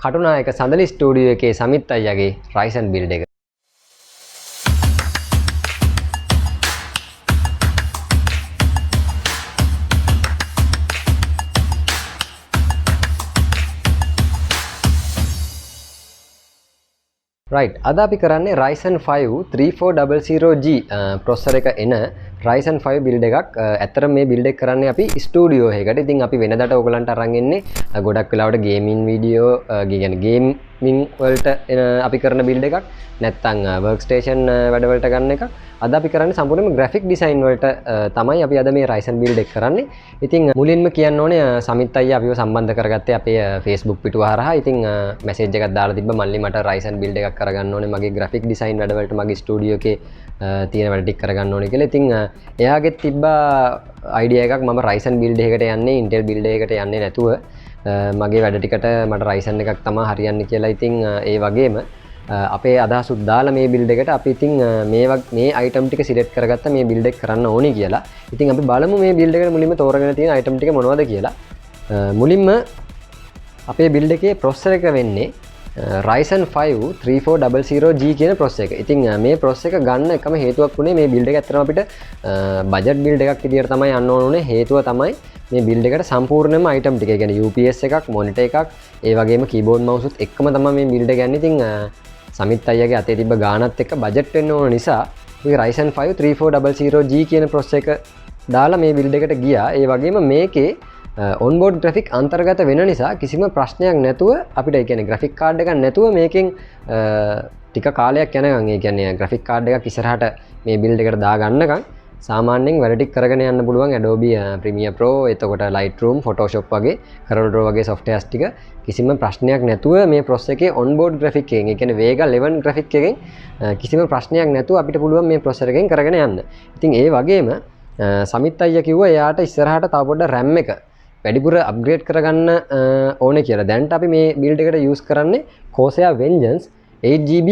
Katunayake සඳලි studio එකේ Samith අයියාගේ Ryzen build එක. right අද අපි කරන්නේ Ryzen 5 3400G processor එක එන Ryzen 5 build එකක්. ඇත්තටම මේ build එක කරන්නේ අපි ස්ටුඩියෝ එකකට. ඉතින් අපි වෙනදාට ඔයගලන්ට අරන් එන්නේ ගොඩක් වෙලාවට ගේමින් වීඩියෝ කියන්නේ ගේමින් වලට අපි කරන build එකක්. නැත්නම් work station වැඩ වලට ගන්න එකක්. අද අපි කරන්නේ සම්පූර්ණයෙන්ම graphic design වලට තමයි අපි අද මේ Ryzen build එක කරන්නේ. ඉතින් මුලින්ම කියන්න ඕනේ සමිත් අයියා අපිව සම්බන්ධ කරගත්තේ අපේ Facebook පිටුව හරහා. ඉතින් message එකක් දාලා තිබ්බා මල්ලි මට Ryzen build එකක් කරගන්න ඕනේ. මගේ graphic design වැඩ වලට මගේ ස්ටුඩියෝ එකේ තියෙන වැඩ ටික කරගන්න ඕනේ කියලා. ඉතින් එයාගෙත් තිබ්බා idea එකක් මම Ryzen build එකකට යන්නේ Intel build එකකට යන්නේ නැතුව මගේ වැඩ ටිකට මට Ryzen එකක් තමයි හරියන්නේ කියලා. ඉතින් ඒ වගේම අපේ අදහසුත් දාලා මේ build එකට අපි ඉතින් මේ item ටික select කරගත්ත මේ build එක කරන්න ඕනේ කියලා. ඉතින් අපි බලමු මේ build එකට මුලින්ම තෝරගෙන තියෙන item ටික මොනවද කියලා. මුලින්ම අපේ build එකේ processor එක වෙන්නේ Ryzen 5 3400G කියන processor එක. ඉතින් මේ processor එක ගන්න එකම හේතුවක් වුණේ මේ build එක ඇත්තටම අපිට budget build එකක් විදියට තමයි යන්න ඕනේ. හේතුව තමයි මේ build එකට සම්පූර්ණයෙන්ම item ටික. ඒ කියන්නේ UPS එකක්, monitor එකක්, ඒ වගේම keyboard mouse උත් එක්කම තමයි මේ build එක ගන්න. ඉතින් සමිත් අයියාගේ අතේ තිබ්බ ගානත් එක්ක බජට් වෙන්න ඕන නිසා අපි Ryzen 5 3400G කියන processor එක දාලා මේ build එකට ගියා. ඒ වගේම මේකේ onboard graphic අන්තර්ගත වෙන නිසා කිසිම ප්‍රශ්නයක් නැතුව අපිට ඒ කියන්නේ graphic card එකක් නැතුව මේකෙන් ටික කාලයක් යනකම් ඒ කියන්නේ graphic card එකක් ඉස්සරහට මේ build එකට දා ගන්නකම් සාමාන්‍යයෙන් වැඩ ටික කරගෙන යන්න පුළුවන් Adobe Premiere Pro, එතකොට Lightroom, Photoshop වගේ Corel Draw වගේ softwares ටික කිසිම ප්‍රශ්නයක් නැතුව මේ processor එකේ onboard graphic එකෙන් ඒ කියන්නේ Vega 11 graphic එකෙන් කිසිම ප්‍රශ්නයක් නැතුව අපිට පුළුවන් මේ processor එකෙන් කරගෙන යන්න. ඉතින් ඒ වගේම සමිත් අයියා කිව්වා එයාට ඉස්සරහට තව පොඩ්ඩක් RAM එක වැඩිපුර upgrade කරගන්න ඕනේ කියලා. දැන්ට අපි මේ build එකට use කරන්නේ CORSAIR VENGEANCE 8GB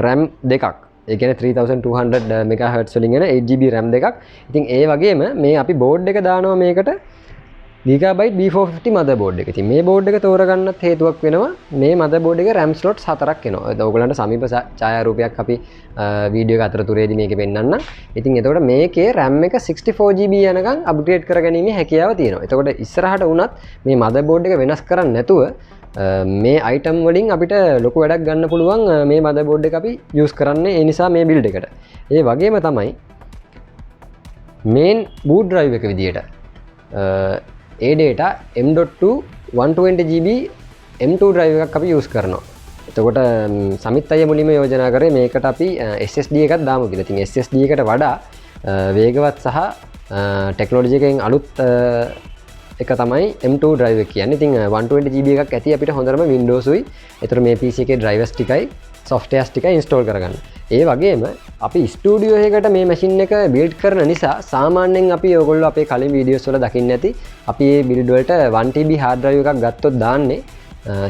RAM දෙකක්. ඒ කියන්නේ 3200 MHz වලින් එන 8GB RAM දෙකක්. ඉතින් ඒ වගේම මේ අපි board එක දානවා මේකට GIGABYTE B450 motherboard එක. ඉතින් මේ board එක තෝරගන්නත් හේතුවක් වෙනවා මේ motherboard එකේ RAM slots 4ක් එනවා. ඔයගොල්ලන්ට සමීප ඡායාරූපයක් අපි වීඩියෝ එක අතරතුරේදී මේකේ පෙන්නන්න. ඉතින් එතකොට මේකේ RAM එක 64GB යනකම් අප්ග්‍රේඩ් කරගැනීමේ හැකියාව තියෙනවා. එතකොට ඉස්සරහට වුණත් මේ motherboard එක වෙනස් කරන්නේ නැතුව මේ item වලින් අපිට ලොකු වැඩක් ගන්න පුළුවන් මේ motherboard එක අපි use කරන්නේ ඒ නිසා මේ build එකට. ඒ වගේම තමයි main boot drive එක විදියට ADATA M.2 120GB M2 drive එකක් අපි use කරනවා. එතකොට සමිත් අයියා මුලින්ම යෝජනා කරේ මේකට අපි SSD එකක් දාමු කියලා. ඉතින් SSD එකට වඩා වේගවත් සහ ටෙක්නොලොජි එකෙන් අලුත් එක තමයි M2 drive එක කියන්නේ. ඉතින් 120GB එකක් ඇති අපිට හොඳටම Windows උයි. ඒතර මේ PC එකේ drivers ටිකයි softwares ටිකයි install කරගන්න. ඒ වගේම අපි ස්ටුඩියෝ එකකට මේ machine එක build කරන නිසා සාමාන්‍යයෙන් අපි ඔයගොල්ලෝ අපේ කලින් videos වල දකින්න ඇති අපි මේ build වලට 1TB hard drive එකක් ගත්තොත් දාන්නේ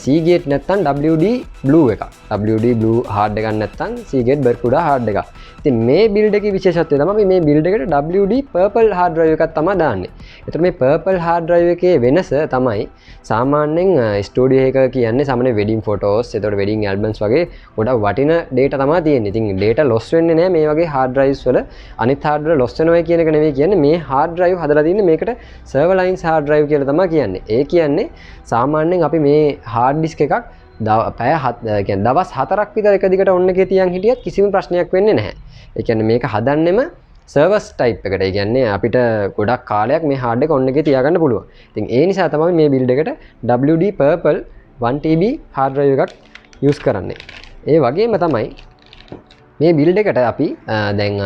Seagate නැත්නම් WD Blue එකක්. WD Blue hard එකක් නැත්නම් Seagate Bermuda hard එකක්. ඉතින් මේ build එකේ විශේෂත්වය තමයි අපි මේ build එකට WD Purple hard drive එකක් තමයි දාන්නේ. ඒතර මේ Purple hard drive එකේ වෙනස තමයි සාමාන්‍යයෙන් ස්ටුඩියෝ එක කියන්නේ සාමාන්‍ය wedding photos, එතකොට wedding albums වගේ ගොඩක් වටින data තමයි තියෙන්නේ. ඉතින් data loss වෙන්නේ නැහැ මේ වගේ hard drives වල. අනිත් hard drive loss වෙනවා කියන එක නෙවෙයි කියන්නේ මේ hard drive හදලා තින්නේ මේකට server lines hard drive කියලා තමයි කියන්නේ. ඒ කියන්නේ සාමාන්‍යයෙන් අපි මේ hard disk එකක් පැය කියන්නේ දවස් 4ක් විතර එක දිගට ඔන්න එකේ තියන් හිටියත් කිසිම ප්‍රශ්නයක් වෙන්නේ නැහැ. ඒ කියන්නේ මේක හදන්නෙම servers type එකට. ඒ කියන්නේ අපිට ගොඩක් කාලයක් මේ hard එක ඔන්න එකේ තියාගන්න පුළුවන්. ඉතින් ඒ නිසා තමයි මේ build එකට WD Purple 1TB hard drive එකක් use කරන්නේ. ඒ වගේම තමයි මේ build එකට අපි දැන්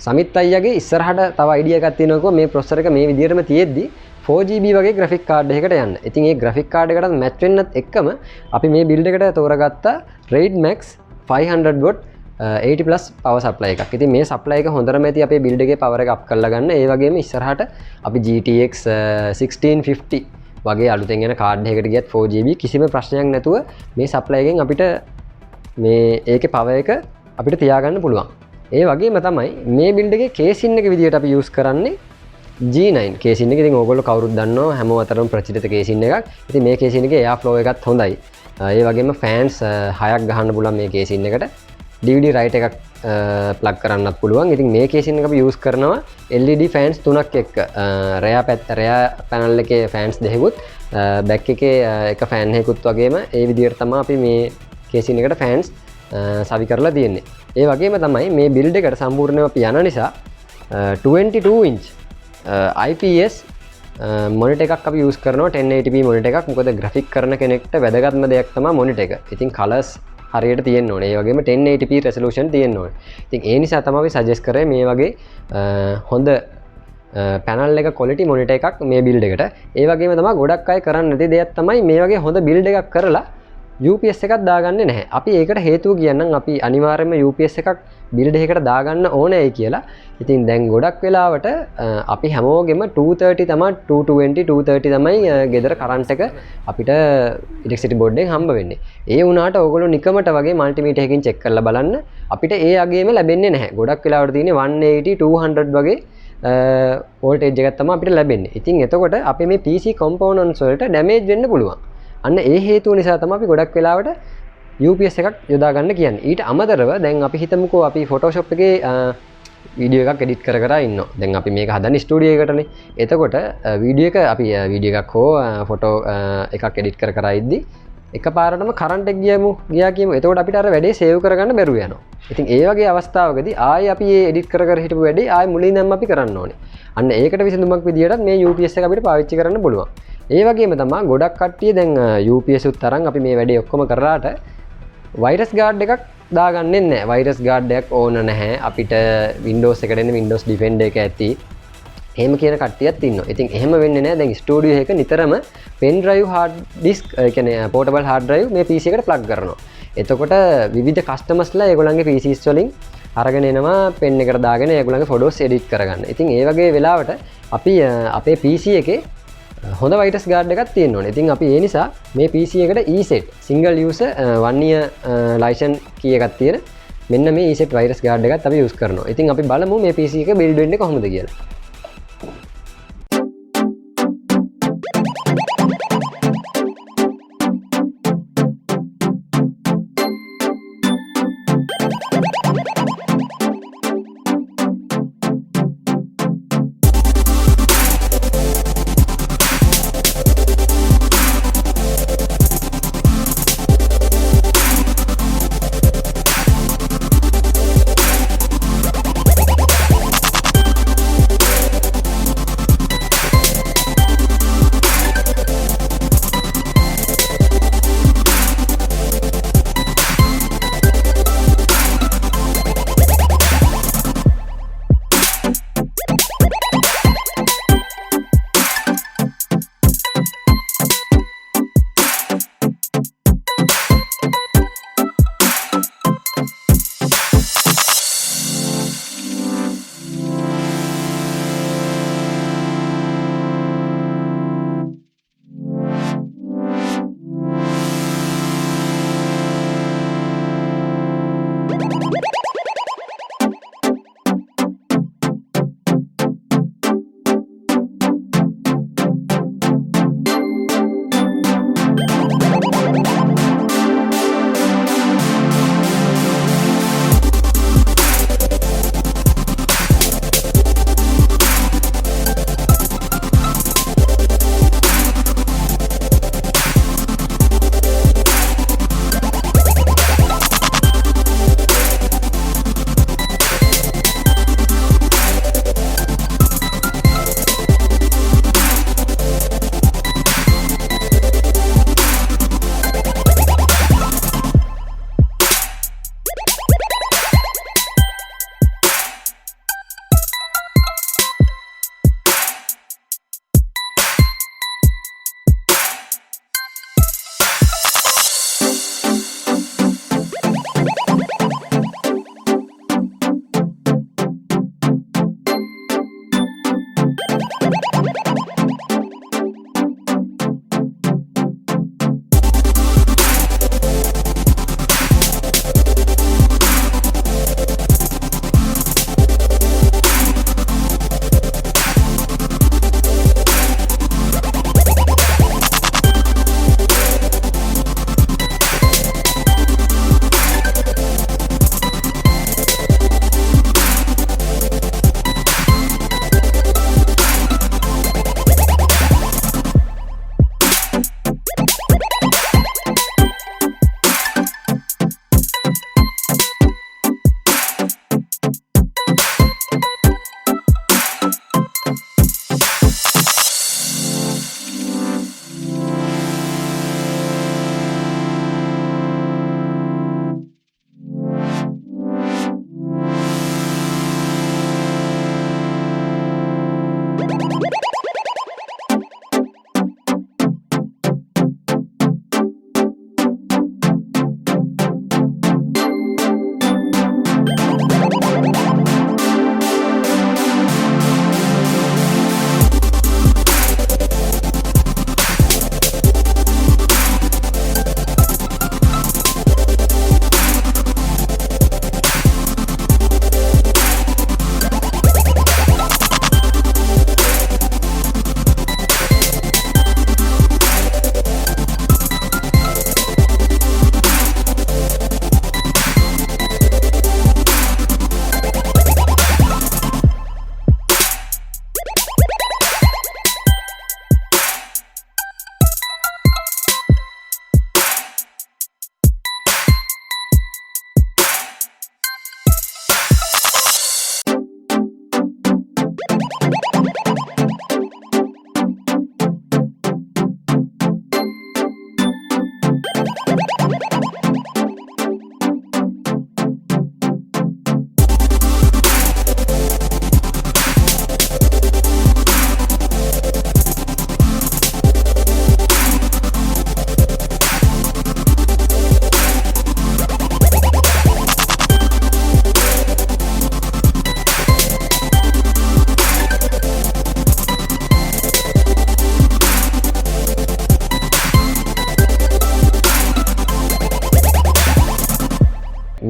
සමිත් අයියාගේ ඉස්සරහට තව idea එකක් තියෙනවා මේ processor එක මේ විදිහටම තියෙද්දි 4GB වගේ graphic card එකකට යන්න. ඉතින් මේ graphic card එකටත් match වෙන්නත් එක්කම අපි මේ build එකට තෝරගත්ත RAIDMAX 500W 80 plus power supply එකක්. ඉතින් මේ supply එක හොඳටම ඇති අපේ build එකේ power එක up කරලා ගන්න. ඒ වගේම ඉස්සරහට අපි GTX 1650 වගේ අලුතෙන් එන card එකකට ගියත් 4GB කිසිම ප්‍රශ්නයක් නැතුව මේ supply එකෙන් අපිට මේ ඒකේ power එක අපිට තියාගන්න පුළුවන්. ඒ වගේම තමයි මේ build එකේ casing එක විදියට අපි use කරන්නේ G9 casing එක. ඉතින් ඕගොල්ලෝ කවුරුත් දන්නවා හැමෝම අතරම ප්‍රචලිත casing එකක්. ඉතින් මේ casing එකේ air flow එකත් හොඳයි. ඒ වගේම ෆෑන්ස් 6ක් ගහන්න පුළුවන් මේ කේසින් එකට. DVD රයිට් එකක් ප්ලග් කරන්නත් පුළුවන්. ඉතින් මේ කේසින් එක අපි යූස් කරනවා LED ෆෑන්ස් 3ක් එක්ක. රෙයා පැනල් එකේ ෆෑන්ස් දෙකකුත් බැක් එකේ එක ෆෑන් එකකුත් වගේම ඒ විදිහට තමයි අපි මේ කේසින් එකට ෆෑන්ස් සවි කරලා තියෙන්නේ. ඒ වගේම තමයි මේ බිල්ඩ් එකට සම්පූර්ණයෙන්ම අපි යන නිසා 22 inch IPS මොනිටර් එකක් අපි යූස් කරනවා 1080p මොනිටර් එකක්. මොකද ග්‍රැෆික් කරන කෙනෙක්ට වැදගත්ම දෙයක් තමයි මොනිටර් එක. ඉතින් කලර්ස් හරියට තියෙන්න ඕනේ. ඒ වගේම 1080p resolution තියෙන්න ඕනේ. ඉතින් ඒ නිසා තමයි අපි සජෙස්ට් කරේ මේ වගේ හොඳ පැනල් එක quality monitor එකක් මේ build එකට. ඒ වගේම තමයි ගොඩක් අය කරන්නේ නැති දෙයක් තමයි මේ වගේ හොඳ build එකක් කරලා UPS එකක් දාගන්නේ නැහැ. අපි ඒකට හේතුව කියන්නම් අපි අනිවාර්යයෙන්ම UPS එකක් build එකකට දාගන්න ඕනේ කියලා. ඉතින් දැන් ගොඩක් වෙලාවට අපි හැමෝගෙම 230 තමයි 220 230 තමයි ගෙදර කරන්ට් එක අපිට ඉලෙක්ට්‍රිසිටි බෝඩ් එකෙන් හම්බ වෙන්නේ. ඒ වුණාට ඕගොල්ලෝ නිකමට වගේ මල්ටිමීටර් එකකින් චෙක් කරලා බලන්න අපිට ඒ අගේම ලැබෙන්නේ නැහැ. ගොඩක් වෙලාවට තියෙන්නේ 180 200 වගේ වෝල්ටේජ් එකක් තමයි අපිට ලැබෙන්නේ. ඉතින් එතකොට අපි මේ PC components වලට ඩැමේජ් වෙන්න පුළුවන්. අන්න ඒ හේතුව නිසා තමයි අපි ගොඩක් වෙලාවට UPS එකක් යොදා ගන්න කියන්නේ. ඊට අමතරව දැන් අපි හිතමුකෝ අපි Photoshop එකේ වීඩියෝ එකක් එඩිට් කර ඉන්නවා. දැන් අපි මේක හදන්නේ ස්ටුඩියෝ එකකටනේ. එතකොට වීඩියෝ එක අපි වීඩියෝ එකක් හෝ ෆොටෝ එකක් එඩිට් කර ඉද්දි එකපාරටම කරන්ට් එක ගියා කියමු. එතකොට අපිට අර වැඩේ සේව් කරගන්න බැරුව යනවා. ඉතින් ඒ වගේ අවස්ථාවකදී ආයෙ අපි මේ එඩිට් කර හිටපු වැඩේ ආයෙ මුලින් නම් අපි කරන්න ඕනේ. අන්න ඒකට විසඳුමක් විදියටත් මේ UPS එක අපිට පාවිච්චි කරන්න පුළුවන්. ඒ වගේම තමයි ගොඩක් කට්ටිය දැන් UPS උත් තරම් අපි මේ වැඩේ ඔක්කොම කරලාට වයිරස් ගාඩ් එකක් දාගන්නේ නැහැ. වයිරස් ගාඩ් එකක් ඕන නැහැ. අපිට Windows එකට එන Windows Defender එක ඇති. එහෙම කියන කට්ටියත් ඉන්නවා. ඉතින් එහෙම වෙන්නේ නැහැ. දැන් ස්ටුඩියෝ එක නිතරම pen drive hard disk ඒ කියන්නේ portable hard drive මේ PC එකට plug කරනවා. එතකොට විවිධ customers ලා ඒගොල්ලන්ගේ PCs වලින් අරගෙන එනවා pen එකට දාගෙන ඒගොල්ලන්ගේ photos edit කරගන්න. ඉතින් ඒ වගේ වෙලාවට අපි අපේ PC එකේ හොඳ වයිරස් ගාඩ් එකක් තියෙන්න ඕනේ. ඉතින් අපි ඒ නිසා මේ PC එකට ESET single user 1 year license key එකක් තියෙන මෙන්න මේ ESET වයිරස් ගාඩ් එකත් අපි use කරනවා. ඉතින් අපි බලමු මේ PC එක build වෙන්නේ කොහොමද කියලා.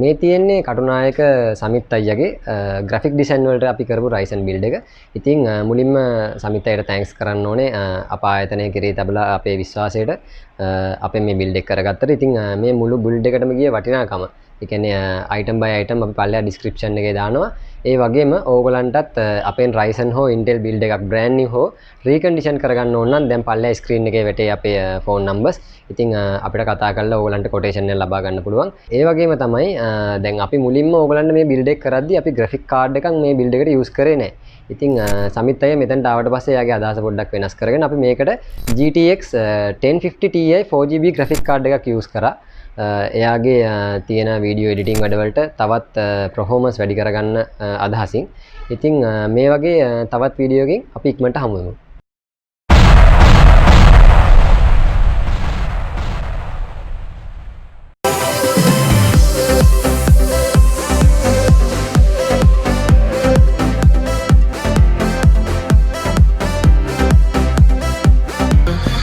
මේ තියෙන්නේ කටුනායක සමිත් අයියාගේ graphic design වලට අපි කරපු Ryzen build එක. ඉතින් මුලින්ම සමිත් අයියට thanks කරන්න ඕනේ අප ආයතනය කෙරෙහි තබලා අපේ විශ්වාසයට අපේ මේ build එක කරගත්තට. ඉතින් මේ මුළු build එකටම ගිය වටිනාකම ඒ කියන්නේ item by item අපි පල්ලෙහා description එකේ දානවා. ඒ වගේම ඕගලන්ටත් අපෙන් Ryzen හෝ Intel build එකක් brand new හෝ recondition කරගන්න ඕන නම් දැන් පල්ලෙහා screen එකේ වැටේ අපේ phone numbers. ඉතින් අපිට කතා කරලා ඕගලන්ට quotation එක ලබා ගන්න පුළුවන්. ඒ වගේම තමයි දැන් අපි මුලින්ම ඕගලන්ට මේ build එක කරද්දී අපි graphic card එකක් මේ build එකට use කරේ නැහැ. ඉතින් සමිත් අය මෙතනට ආවට පස්සේ එයාගේ අදහස පොඩ්ඩක් වෙනස් කරගෙන අපි මේකට GTX 1050 Ti 4GB graphic card එකක් use කරා. එයාගේ තියෙන වීඩියෝ එඩිටිං වැඩවලට තවත් performance වැඩි කරගන්න අදහසින්. ඉතින් මේ වගේ තවත් වීඩියෝකින් අපි ඉක්මනට හමු වෙමු.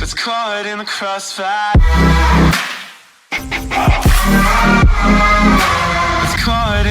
It's caught in the crossfire.